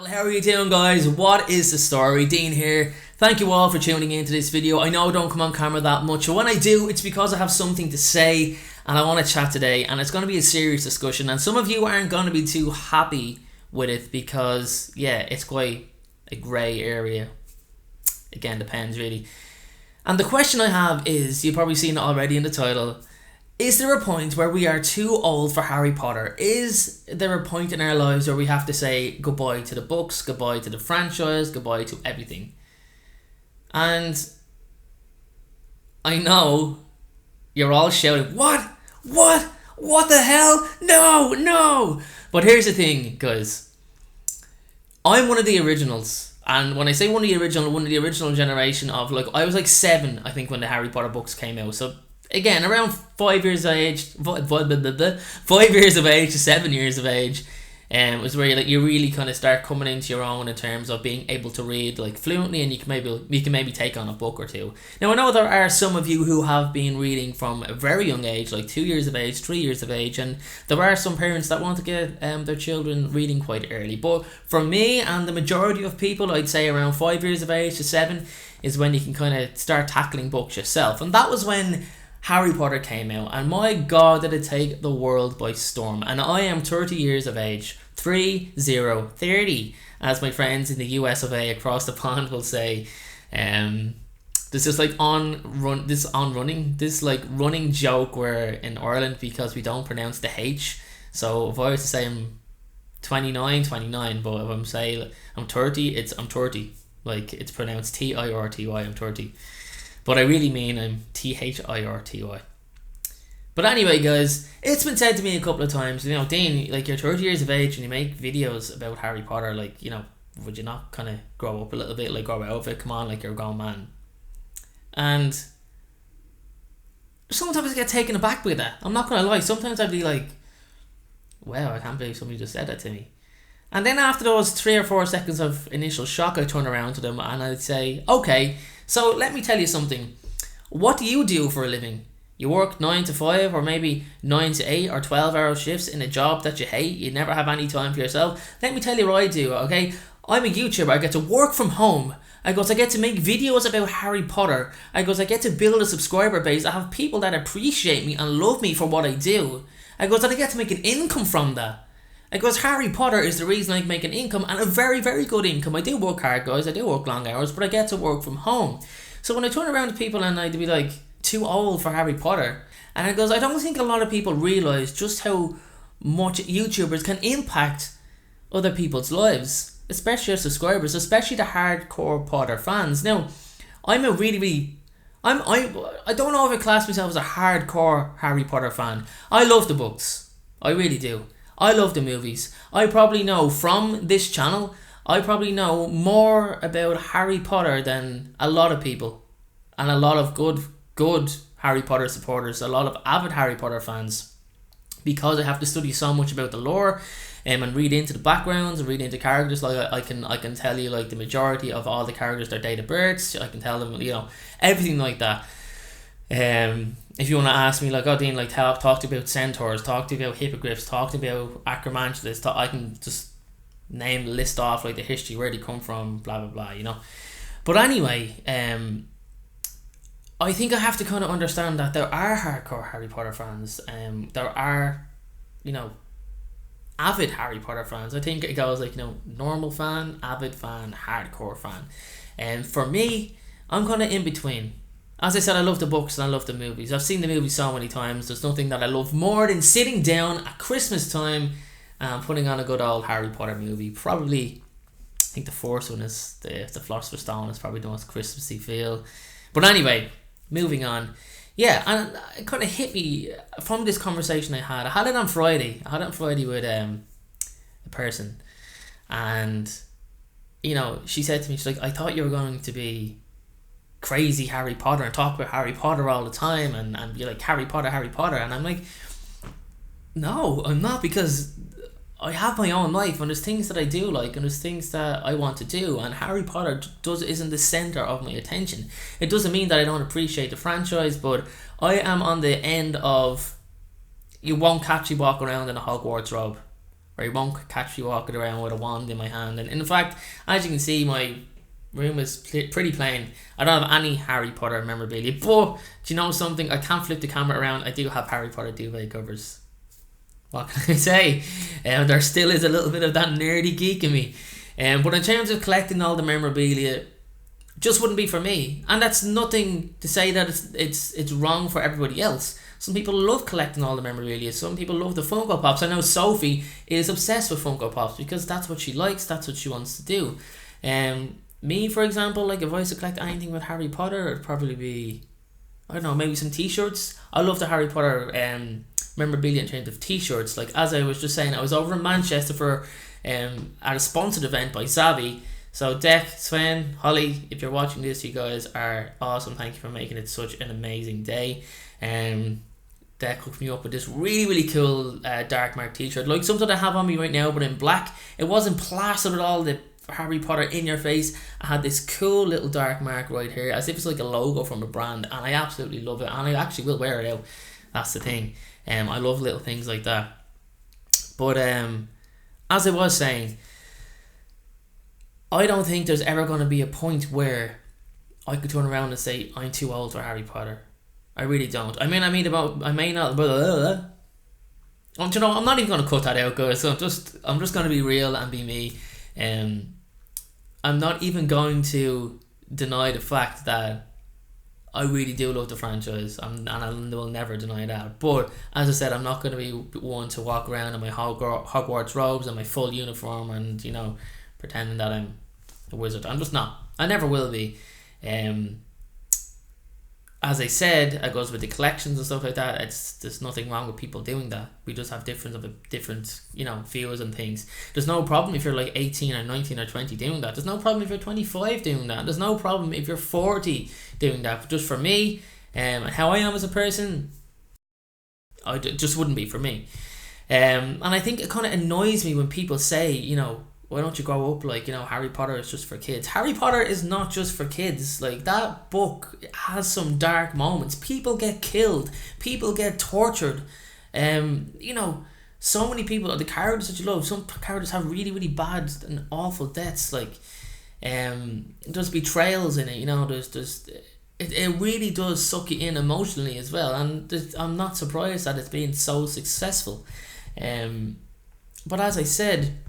How are you doing, guys? What is the story? Dean here. Thank you all for tuning into this video. I know I don't come on camera that much, but when I do, it's because I have something to say and I want to chat today, and it's going to be a serious discussion, and some of you aren't going to be too happy with it because, yeah, it's quite a grey area. Again, depends really. And the question I have is, you've probably seen it already in the title, is there a point where we are too old for Harry Potter? Is there a point in our lives where we have to say goodbye to the books, goodbye to the franchise, goodbye to everything? And I know you're all shouting, what the hell? No! But here's the thing, guys. I'm one of the originals. And when I say one of the original generation of, like, I was like 7, I think, when the Harry Potter books came out. So again, around 5 years of age, 5 years of age to 7 years of age, was where you really kind of start coming into your own in terms of being able to read like fluently, and you can maybe take on a book or two. Now I know there are some of you who have been reading from a very young age, like 2 years of age, 3 years of age, and there are some parents that want to get their children reading quite early. But for me and the majority of people, I'd say around 5 years of age to 7 is when you can kind of start tackling books yourself, and that was when Harry Potter came out, and my god, did it take the world by storm. And I am 30 years of age, 30, as my friends in the US of A across the pond will say. This is like running joke where in Ireland, because we don't pronounce the H. So if I was to say I'm 29, but if I'm saying I'm 30, I'm 30. Like, it's pronounced TIRTY, I'm 30. But I really mean I'm THIRTY. But anyway, guys, it's been said to me a couple of times, you know, Dean, like, you're 30 years of age and you make videos about Harry Potter, like, you know, would you not kind of grow up a little bit, like, grow out of it? Come on, like, you're a grown man. And sometimes I get taken aback with that. I'm not going to lie. Sometimes I'd be like, wow, I can't believe somebody just said that to me. And then after those 3 or 4 seconds of initial shock, I turn around to them and I'd say, okay, so let me tell you something. What do you do for a living? You work 9 to 5 or maybe 9 to 8 or 12-hour shifts in a job that you hate. You never have any time for yourself. Let me tell you what I do, okay? I'm a YouTuber. I get to work from home. I get to make videos about Harry Potter. I get to build a subscriber base. I have people that appreciate me and love me for what I do. And I get to make an income from that. Harry Potter is the reason I can make an income, and a very, very good income. I do work hard, guys. I do work long hours, but I get to work from home. So when I turn around to people and I'd be like, too old for Harry Potter, and I don't think a lot of people realise just how much YouTubers can impact other people's lives, especially our subscribers, especially the hardcore Potter fans. Now, I'm a really I don't know if I class myself as a hardcore Harry Potter fan. I love the books. I really do. I love the movies. I probably know from this channel, I probably know more about Harry Potter than a lot of people. And a lot of good Harry Potter supporters, a lot of avid Harry Potter fans. Because I have to study so much about the lore and read into the backgrounds and read into characters. Like I can tell you like the majority of all the characters, their date of births. I can tell them, you know, everything like that. If you want to ask me, like, oh, Dean, like, talk to you about centaurs, talk to you about hippogriffs, talk to you about acromantulas, I can just list off, like, the history, where they come from, blah, blah, blah, you know. But anyway, I think I have to kind of understand that there are hardcore Harry Potter fans. There are, you know, avid Harry Potter fans. I think it goes, like, you know, normal fan, avid fan, hardcore fan. And for me, I'm kind of in between. As I said, I love the books and I love the movies. I've seen the movies so many times. There's nothing that I love more than sitting down at Christmas time and putting on a good old Harry Potter movie. Probably, I think the first one is the Philosopher's Stone is probably the most Christmassy feel. But anyway, moving on. Yeah, and it kind of hit me from this conversation I had. I had it on Friday. With a person. And, you know, she said to me, she's like, I thought you were going to be crazy Harry Potter and talk about Harry Potter all the time and be like, Harry Potter. And I'm like, no, I'm not, because I have my own life and there's things that I do like and there's things that I want to do, and Harry Potter isn't the centre of my attention. It doesn't mean that I don't appreciate the franchise, but I am on the end of, you won't catch me walk around in a Hogwarts robe. or you won't catch me walking around with a wand in my hand. And in fact, as you can see, my room is pretty plain. I don't have any Harry Potter memorabilia, but do you know something? I can't flip the camera around. I do have Harry Potter duvet covers. What can I say? There still is a little bit of that nerdy geek in me. But in terms of collecting all the memorabilia, just wouldn't be for me. And that's nothing to say that it's wrong for everybody else. Some people love collecting all the memorabilia. Some people love the Funko Pops. I know Sophie is obsessed with Funko Pops because that's what she likes. That's what she wants to do. Me, for example, like if I was to collect anything with Harry Potter, it'd probably be, I don't know, maybe some t-shirts. I love the Harry Potter memorabilia in terms of t-shirts. Like as I was just saying, I was over in Manchester for at a sponsored event by Zavi. So Deck, Sven, Holly, if you're watching this, you guys are awesome. Thank you for making it such an amazing day. Deck hooked me up with this really cool Dark Mark t-shirt, like something I have on me right now, but in black. It wasn't plastered with all the Harry Potter in your face. I had this cool little Dark Mark right here, as if it's like a logo from a brand, and I absolutely love it, and I actually will wear it out. That's the thing. I love little things like that. But as I was saying, I don't think there's ever going to be a point where I could turn around and say I'm too old for Harry Potter. I really don't. I may not. You know, I'm not even going to cut that out, guys. So I'm just going to be real and be me. I'm not even going to deny the fact that I really do love the franchise, and I will never deny that. But as I said, I'm not going to be one to walk around in my Hogwarts robes and my full uniform and, you know, pretending that I'm a wizard. I'm just not. I never will be. As I said, it goes with the collections and stuff like that. There's nothing wrong with people doing that. We just have different, you know, views and things. There's no problem if you're like 18 or 19 or 20 doing that. There's no problem if you're 25 doing that. There's no problem if you're 40 doing that. But just for me, and how I am as a person, it just wouldn't be for me. And I think it kind of annoys me when people say, you know, why don't you grow up like, you know, Harry Potter is just for kids. Harry Potter is not just for kids. Like, that book has some dark moments. People get killed. People get tortured. You know, so many people, the characters that you love, some characters have really bad and awful deaths. Like, there's betrayals in it, you know, it really does suck you in emotionally as well. And I'm not surprised that it's been so successful. But as I said,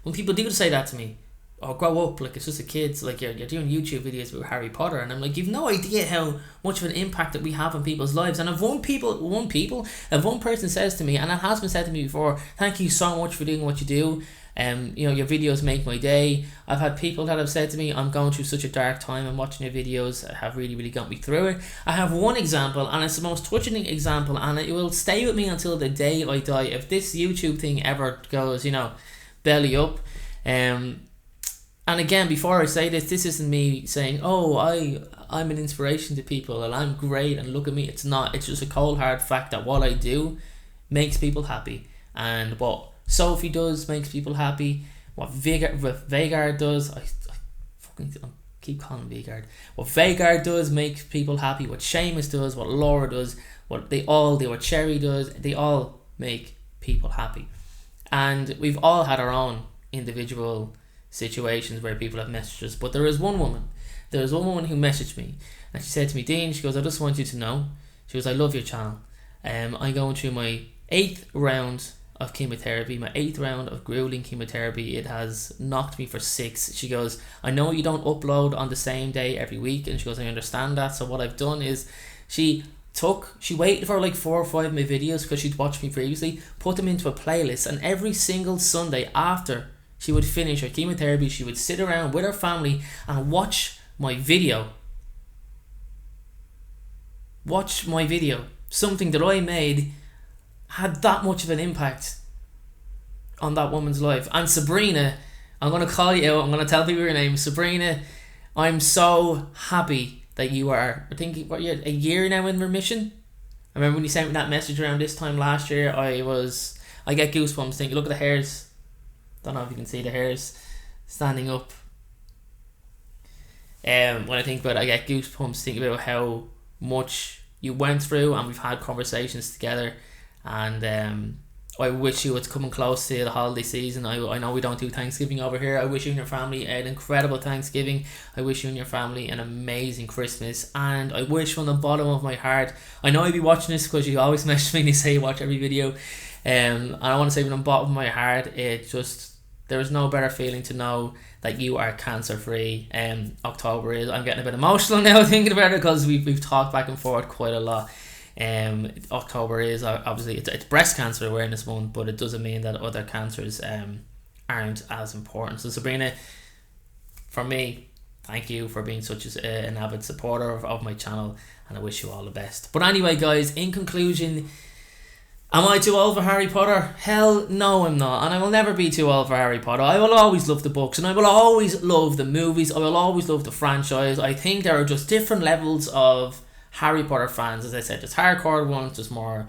when people do say that to me, oh, grow up, like it's just a kid's, like you're doing YouTube videos with Harry Potter, and I'm like, you've no idea how much of an impact that we have on people's lives. And if one person says to me, and it has been said to me before, thank you so much for doing what you do, you know, your videos make my day. I've had people that have said to me, I'm going through such a dark time and watching your videos have really got me through it. I have one example, and it's the most touching example, and it will stay with me until the day I die. If this YouTube thing ever goes, you know, belly up, and again, before I say this isn't me saying, oh, I'm an inspiration to people and I'm great and look at me. It's not. It's just a cold hard fact that what I do makes people happy, and what Sophie does makes people happy. What Vegard does, I keep calling him Vegard. What Vegard does makes people happy. What Seamus does, what Laura does, what they all do, what Cherry does, they all make people happy. And we've all had our own individual situations where people have messaged us. But there is one woman who messaged me, and she said to me, Dean, she goes, I just want you to know, she goes, I love your channel. I'm going through my 8th round of chemotherapy, my 8th round of grueling chemotherapy. It has knocked me for 6. She goes, I know you don't upload on the same day every week, and she goes, I understand that. So what I've done is she waited for like 4 or 5 of my videos, because she'd watched me previously, put them into a playlist, and every single Sunday after she would finish her chemotherapy, she would sit around with her family and watch my video. Something that I made had that much of an impact on that woman's life. And Sabrina, I'm going to call you out, I'm going to tell people your name. Sabrina, I'm so happy that you are, I think, what, you're a year now in remission. I remember when you sent me that message around this time last year, I get goosebumps thinking, look at the hairs. Don't know if you can see the hairs standing up. When I think about it, I get goosebumps thinking about how much you went through, and we've had conversations together, and I wish you, it's coming close to the holiday season. I know we don't do Thanksgiving over here. I wish you and your family an incredible Thanksgiving. I wish you and your family an amazing Christmas. And I wish from the bottom of my heart, I know you'll be watching this because you always message me and you say you watch every video. And I want to say from the bottom of my heart, there is no better feeling to know that you are cancer free. October is, I'm getting a bit emotional now thinking about it because we've talked back and forth quite a lot. October is obviously it's Breast Cancer Awareness Month, but it doesn't mean that other cancers aren't as important. So Sabrina, for me, thank you for being such an avid supporter of my channel, and I wish you all the best. But anyway, guys, in conclusion, am I too old for Harry Potter? Hell no, I'm not, and I will never be too old for Harry Potter. I will always love the books, and I will always love the movies. I will always love the franchise. I think there are just different levels of Harry Potter fans. As I said, there's hardcore ones, there's more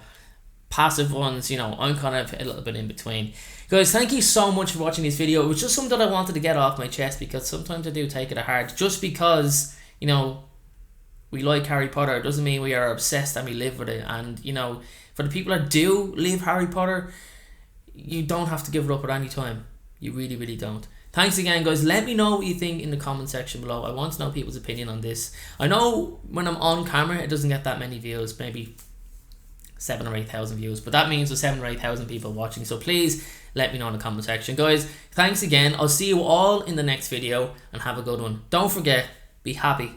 passive ones. You know, I'm kind of a little bit in between. Guys, thank you so much for watching this video. It was just something that I wanted to get off my chest, because sometimes I do take it to heart. Just because, you know, we like Harry Potter doesn't mean we are obsessed and we live with it. And, you know, for the people that do leave Harry Potter, you don't have to give it up at any time. You really, really don't. Thanks again, guys. Let me know what you think in the comment section below. I want to know people's opinion on this. I know when I'm on camera, it doesn't get that many views, maybe 7,000 or 8,000 views, but that means there's 7,000 or 8,000 people watching. So please let me know in the comment section. Guys, thanks again. I'll see you all in the next video, and have a good one. Don't forget, be happy.